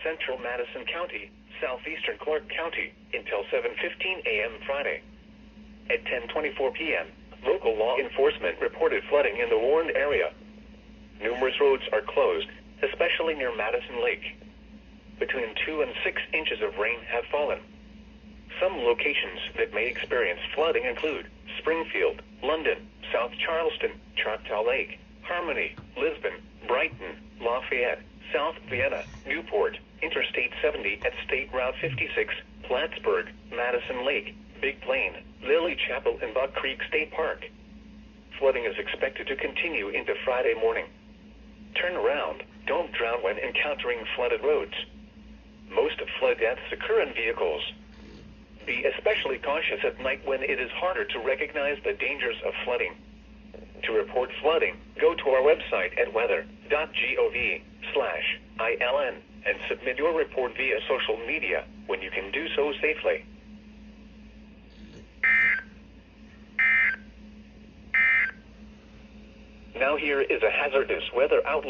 central Madison County, southeastern Clark County, until 7:15 a.m. Friday. At 10:24 p.m., local law enforcement reported flooding in the warned area. Numerous roads are closed, especially near Madison Lake. Between 2 and 6 inches of rain have fallen. Some locations that may experience flooding include Springfield, London, South Charleston, Choctaw Lake, Harmony, Lisbon, Brighton, Lafayette, South Vienna, Newport, Interstate 70 at State Route 56, Plattsburgh, Madison Lake, Big Plain, Lily Chapel, and Buck Creek State Park. Flooding is expected to continue into Friday morning. Turn around. Don't drown when encountering flooded roads. Most flood deaths occur in vehicles. Be especially cautious at night when it is harder to recognize the dangers of flooding. To report flooding, go to our website at weather.gov/ILN and submit your report via social media when you can do so safely. Now here is a hazardous weather outlook.